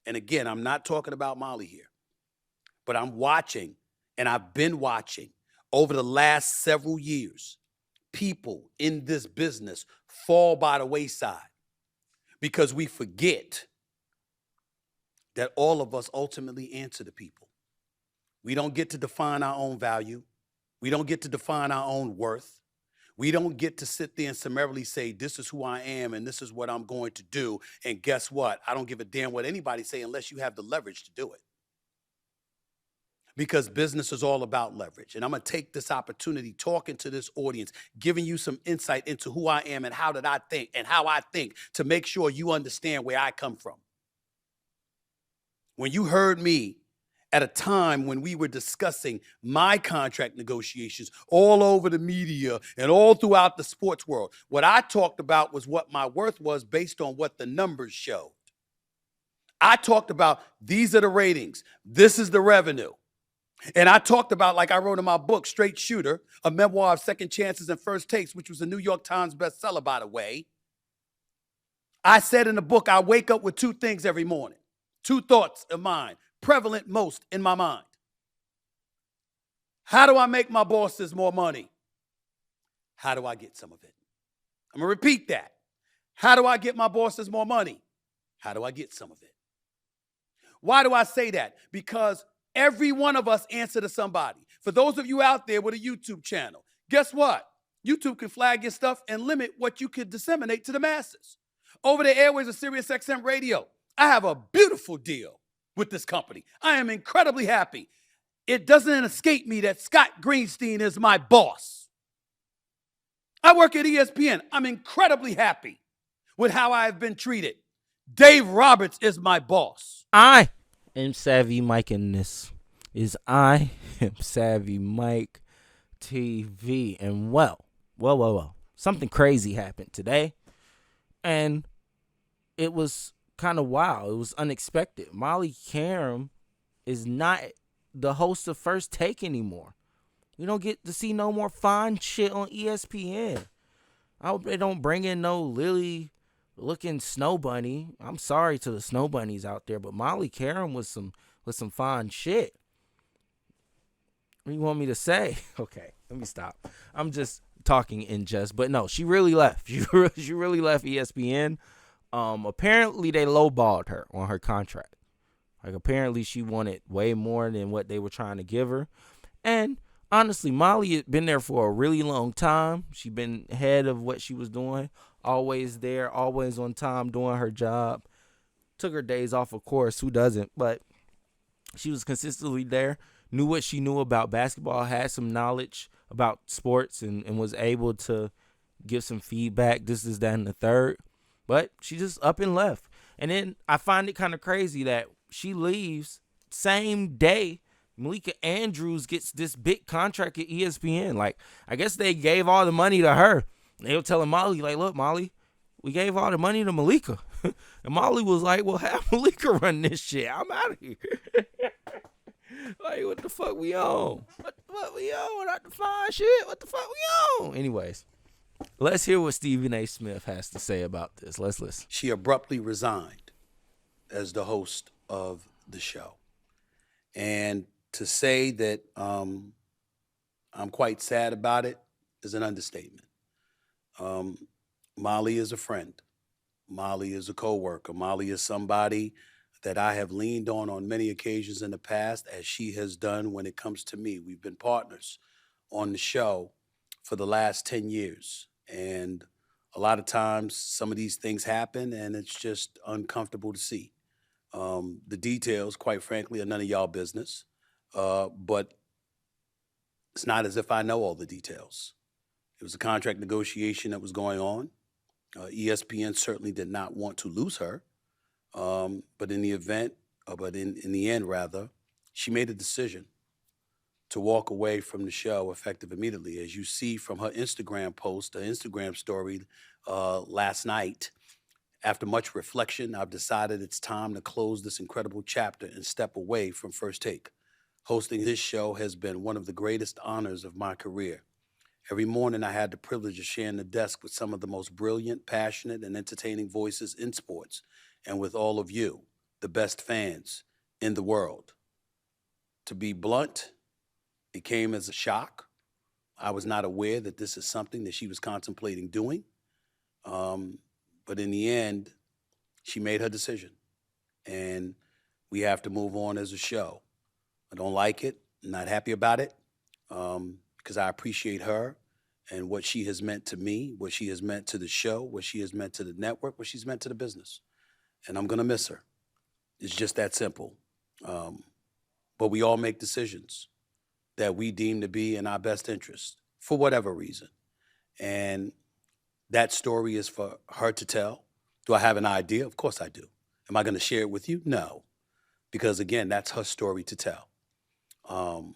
And again, I'm not talking about Molly here, but I'm watching, and I've been watching over the last several years, people in this business fall by the wayside because we forget that all of us ultimately answer to people. We don't get to define our own value. We don't get to define our own worth. We don't get to sit there and summarily say, this is who I am and this is what I'm going to do. And guess what? I don't give a damn what anybody say unless you have the leverage to do it. Because business is all about leverage. And I'm going to take this opportunity talking to this audience, giving you some insight into who I am and how did I think and how I think to make sure you understand where I come from. When you heard me at a time when we were discussing my contract negotiations all over the media and all throughout the sports world, what I talked about was what my worth was based on what the numbers showed. I talked about these are the ratings, this is the revenue. And I talked about, like I wrote in my book, Straight Shooter, a memoir of second chances and first takes, which was a New York Times bestseller, by the way. I said in the book, I wake up with two things every morning, two thoughts of mine, prevalent most in my mind. How do I make my bosses more money? How do I get some of it? I'm going to repeat that. How do I get my bosses more money? How do I get some of it? Why do I say that? Because every one of us answer to somebody. For those of you out there with a YouTube channel, guess what? YouTube can flag your stuff and limit what you can disseminate to the masses. Over the airways of SiriusXM Radio, I have a beautiful deal with this company. I am incredibly happy. It doesn't escape me that Scott Greenstein is my boss. I work at ESPN. I'm incredibly happy with how I have been treated. Dave Roberts is my boss. I am Savvy Mike, and this is I am Savvy Mike TV. And well, something crazy happened today, and it was kind of wild. It was unexpected. Molly Qerim is not the host of First Take anymore. We don't get to see no more fine shit on ESPN. I hope they don't bring in no lily-looking snow bunny. I'm sorry to the snow bunnies out there, but Molly Qerim was some fine shit. What do you want me to say? Okay, let me stop. I'm just talking in jest, but no, she really left. She really left ESPN. Apparently they lowballed her on her contract. Like, apparently she wanted way more than what they were trying to give her. And honestly, Molly had been there for a really long time. She'd been ahead of what she was doing. Always there, always on time, doing her job. Took her days off, of course. Who doesn't? But she was consistently there. Knew what she knew about basketball. Had some knowledge about sports and was able to give some feedback. This, that, and the third. But she just up and left. And then I find it kind of crazy that she leaves same day Malika Andrews gets this big contract at ESPN. Like, I guess they gave all the money to her. They were telling Molly, like, look, Molly, we gave all the money to Malika. And Molly was like, well, have Malika run this shit. I'm out of here. Like, what the fuck we on? What we on? Not the fine shit. What the fuck we on? Anyways, let's hear what Stephen A. Smith has to say about this. Let's listen. She abruptly resigned as the host of the show. And to say that I'm quite sad about it is an understatement. Molly is a friend. Molly is a coworker. Molly is somebody that I have leaned on many occasions in the past, as she has done when it comes to me. We've been partners on the show for the last 10 years. And a lot of times some of these things happen and it's just uncomfortable to see. The details, quite frankly, are none of y'all business. But it's not as if I know all the details. It was a contract negotiation that was going on. ESPN certainly did not want to lose her. But in the end, rather, she made a decision to walk away from the show effective immediately. As you see from her Instagram post, her Instagram story last night, after much reflection, I've decided it's time to close this incredible chapter and step away from First Take. Hosting this show has been one of the greatest honors of my career. Every morning I had the privilege of sharing the desk with some of the most brilliant, passionate, and entertaining voices in sports, and with all of you, the best fans in the world. To be blunt, it came as a shock. I was not aware that this is something that she was contemplating doing. Um, but in the end, she made her decision. And we have to move on as a show. I don't like it. I'm not happy about it because I appreciate her and what she has meant to me, what she has meant to the show, what she has meant to the network, what she's meant to the business. And I'm going to miss her. It's just that simple. Um, but we all make decisions that we deem to be in our best interest for whatever reason. And that story is for her to tell. Do I have an idea? Of course I do. Am I going to share it with you? No, because again, that's her story to tell. Um,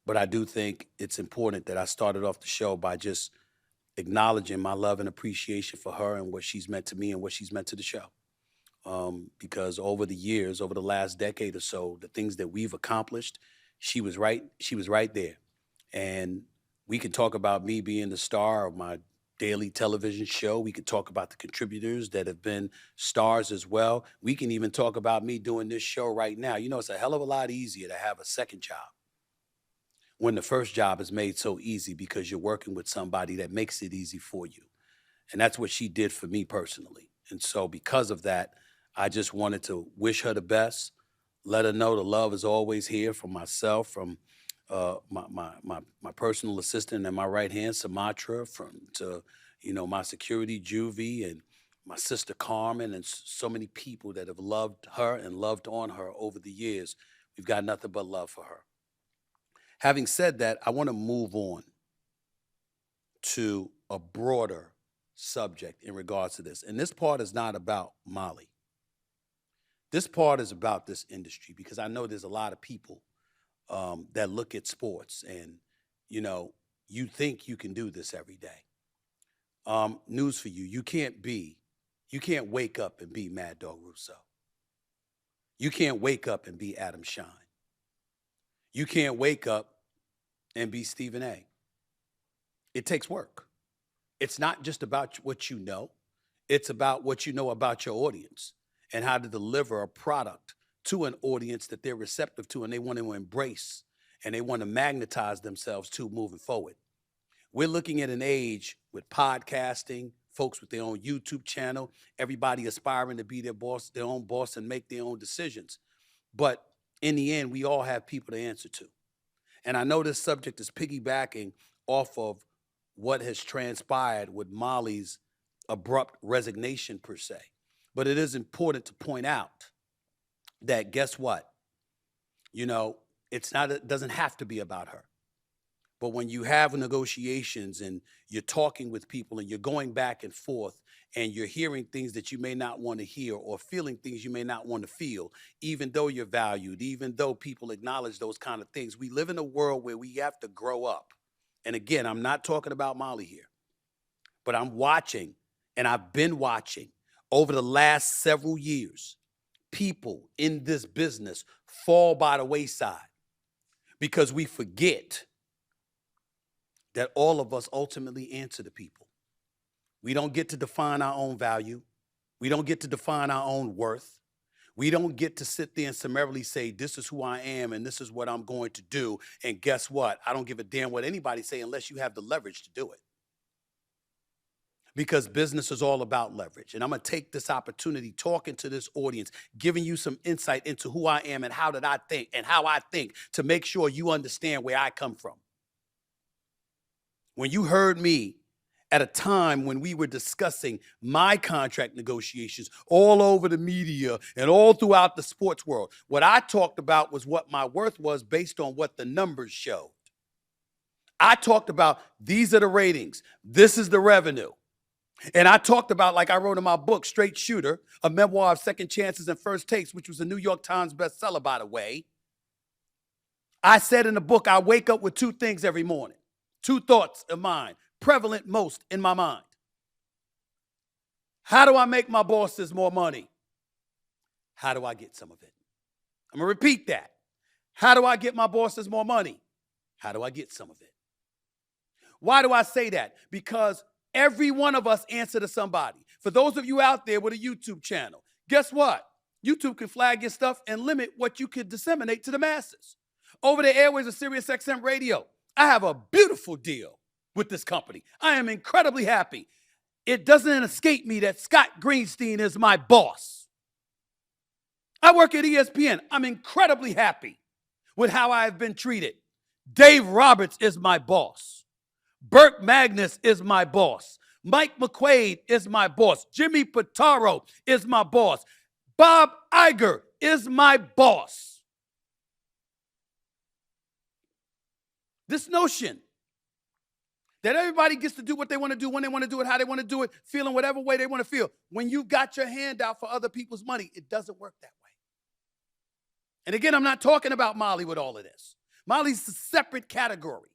but I do think it's important that I started off the show by just acknowledging my love and appreciation for her and what she's meant to me and what she's meant to the show. Because over the years, over the last decade or so, the things that we've accomplished, she was right. She was right there. And we can talk about me being the star of my daily television show. We can talk about the contributors that have been stars as well. We can even talk about me doing this show right now. You know, it's a hell of a lot easier to have a second job when the first job is made so easy because you're working with somebody that makes it easy for you. And that's what she did for me personally. And so because of that, I just wanted to wish her the best, let her know the love is always here from myself, from my personal assistant and my right hand, Sumatra, from to, my security, Juvie, and my sister Carmen, and so many people that have loved her and loved on her over the years. We've got nothing but love for her. Having said that, I want to move on to a broader subject in regards to this. And this part is not about Molly. This part is about this industry because I know there's a lot of people that look at sports and, you think you can do this every day. News for you, you can't wake up and be Mad Dog Russo. You can't wake up and be Adam Shine. You can't wake up and be Stephen A. It takes work. It's not just about what you know. It's about what you know about your audience and how to deliver a product to an audience that they're receptive to and they want to embrace and they want to magnetize themselves to moving forward. We're looking at an age with podcasting, folks with their own YouTube channel, everybody aspiring to be their own boss and make their own decisions. But in the end, we all have people to answer to. And I know this subject is piggybacking off of what has transpired with Molly's abrupt resignation per se. But it is important to point out that guess what? It doesn't have to be about her. But when you have negotiations and you're talking with people and you're going back and forth and you're hearing things that you may not want to hear or feeling things you may not want to feel, even though you're valued, even though people acknowledge those kind of things, we live in a world where we have to grow up. And again, I'm not talking about Molly here, but I'm watching and I've been watching over the last several years, people in this business fall by the wayside because we forget that all of us ultimately answer to people. We don't get to define our own value. We don't get to define our own worth. We don't get to sit there and summarily say, this is who I am and this is what I'm going to do. And guess what? I don't give a damn what anybody say unless you have the leverage to do it. Because business is all about leverage. And I'm going to take this opportunity talking to this audience, giving you some insight into who I am and how I think to make sure you understand where I come from. When you heard me at a time when we were discussing my contract negotiations all over the media and all throughout the sports world, what I talked about was what my worth was based on what the numbers showed. I talked about these are the ratings. This is the revenue. And I talked about, like I wrote in my book, Straight Shooter, a memoir of second chances and first takes, which was a New York Times bestseller, by the way. I said in the book, I wake up with two things every morning. Two thoughts of mine, prevalent most in my mind. How do I make my bosses more money? How do I get some of it? I'm going to repeat that. How do I get my bosses more money? How do I get some of it? Why do I say that? Because every one of us answer to somebody. For those of you out there with a YouTube channel, guess what? YouTube can flag your stuff and limit what you could disseminate to the masses. Over the airways of SiriusXM Radio, I have a beautiful deal with this company. I am incredibly happy. It doesn't escape me that Scott Greenstein is my boss. I work at ESPN. I'm incredibly happy with how I have been treated. Dave Roberts is my boss. Burt Magnus is my boss. Mike McQuaid is my boss. Jimmy Pitaro is my boss. Bob Iger is my boss. This notion that everybody gets to do what they want to do, when they want to do it, how they want to do it, feeling whatever way they want to feel. When you got your hand out for other people's money, it doesn't work that way. And again, I'm not talking about Molly with all of this. Molly's a separate category.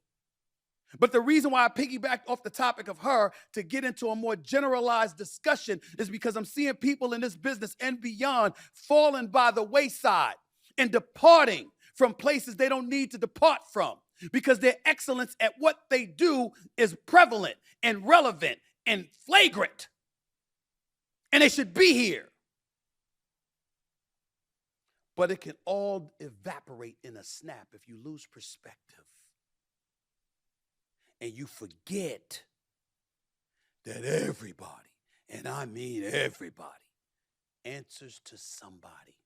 But the reason why I piggybacked off the topic of her to get into a more generalized discussion is because I'm seeing people in this business and beyond falling by the wayside and departing from places they don't need to depart from because their excellence at what they do is prevalent and relevant and flagrant. And they should be here. But it can all evaporate in a snap if you lose perspective. And you forget that everybody, and I mean everybody, answers to somebody.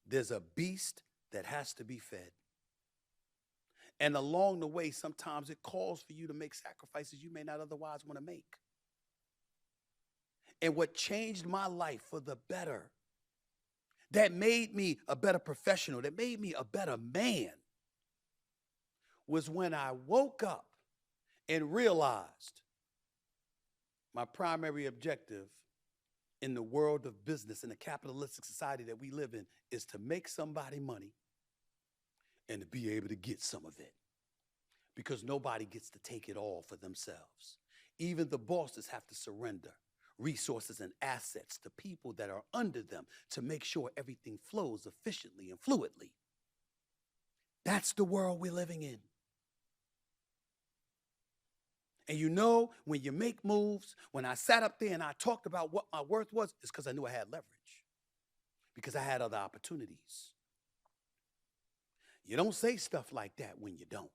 There's a beast that has to be fed. And along the way, sometimes it calls for you to make sacrifices you may not otherwise want to make. And what changed my life for the better, that made me a better professional, that made me a better man, was when I woke up and realized my primary objective in the world of business, in the capitalistic society that we live in, is to make somebody money and to be able to get some of it. Because nobody gets to take it all for themselves. Even the bosses have to surrender resources and assets to people that are under them to make sure everything flows efficiently and fluidly. That's the world we're living in. And you know, when you make moves, when I sat up there and I talked about what my worth was, it's because I knew I had leverage, because I had other opportunities. You don't say stuff like that when you don't.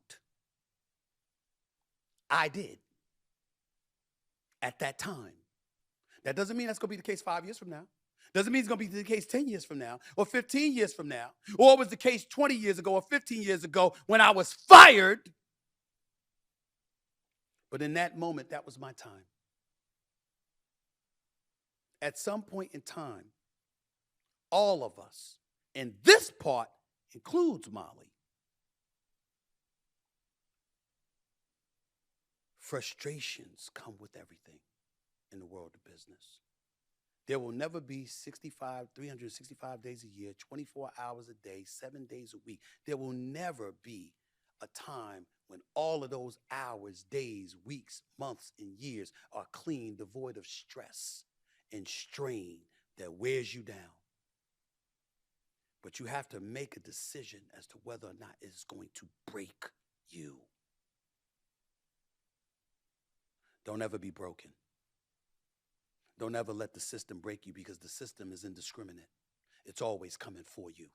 I did at that time. That doesn't mean that's going to be the case 5 years from now. Doesn't mean it's going to be the case 10 years from now or 15 years from now, or it was the case 20 years ago or 15 years ago when I was fired. But in that moment, that was my time. At some point in time, all of us, and this part includes Molly, frustrations come with everything in the world of business. There will never be 365 days a year, 24 hours a day, 7 days a week. There will never be a time when all of those hours, days, weeks, months, and years are clean, devoid of stress and strain that wears you down. But you have to make a decision as to whether or not it's going to break you. Don't ever be broken. Don't ever let the system break you, because the system is indiscriminate. It's always coming for you.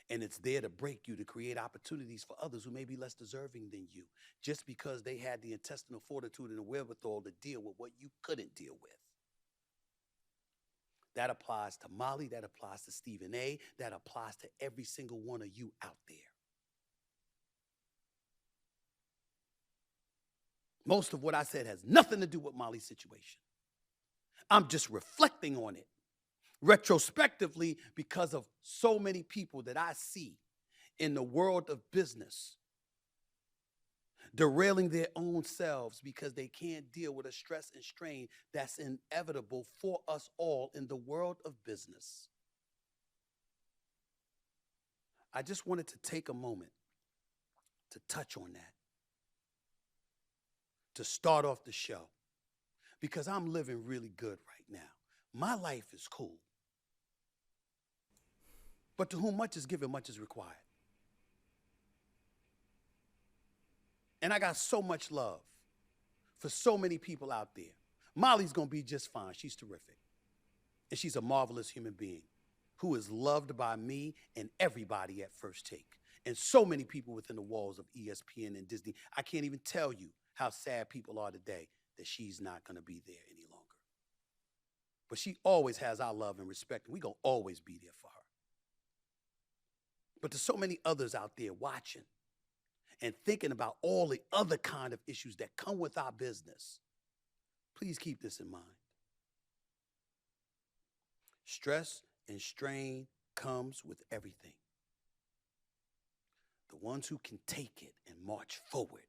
And it's there to break you, to create opportunities for others who may be less deserving than you, just because they had the intestinal fortitude and the wherewithal to deal with what you couldn't deal with. That applies to Molly, that applies to Stephen A., that applies to every single one of you out there. Most of what I said has nothing to do with Molly's situation. I'm just reflecting on it retrospectively because of so many people that I see in the world of business derailing their own selves because they can't deal with a stress and strain that's inevitable for us all in the world of business. I just wanted to take a moment to touch on that, to start off the show, because I'm living really good right now. My life is cool. But to whom much is given, much is required. And I got so much love for so many people out there. Molly's going to be just fine. She's terrific. And she's a marvelous human being who is loved by me and everybody at First Take. And so many people within the walls of ESPN and Disney. I can't even tell you how sad people are today that she's not going to be there any longer. But she always has our love and respect, and we're going to always be there for her. But there's so many others out there watching and thinking about all the other kind of issues that come with our business. Please keep this in mind. Stress and strain comes with everything. The ones who can take it and march forward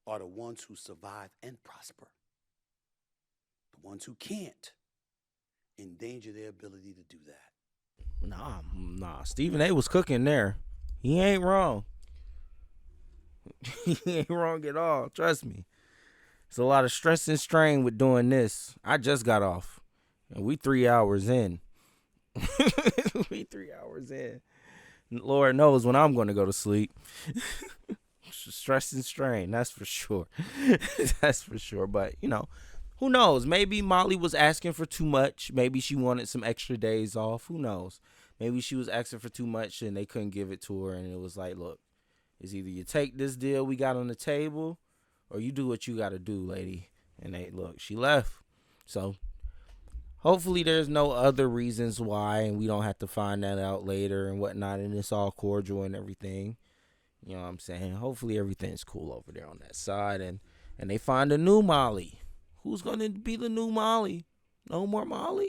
are the ones who survive and prosper. The ones who can't endanger their ability to do that. Nah. Stephen A was cooking there. He ain't wrong. He ain't wrong at all. Trust me. It's a lot of stress and strain with doing this. I just got off, and we 3 hours in. We 3 hours in. Lord knows when I'm going to go to sleep. Stress and strain, that's for sure. That's for sure. But, who knows? Maybe Molly was asking for too much. Maybe she wanted some extra days off. Who knows? Maybe she was asking for too much and they couldn't give it to her. And it was like, look, it's either you take this deal we got on the table or you do what you got to do, lady. And she left. So hopefully there's no other reasons why and we don't have to find that out later and whatnot. And it's all cordial and everything. You know what I'm saying? Hopefully everything's cool over there on that side. And they find a new Molly. Who's going to be the new Molly? No more Molly?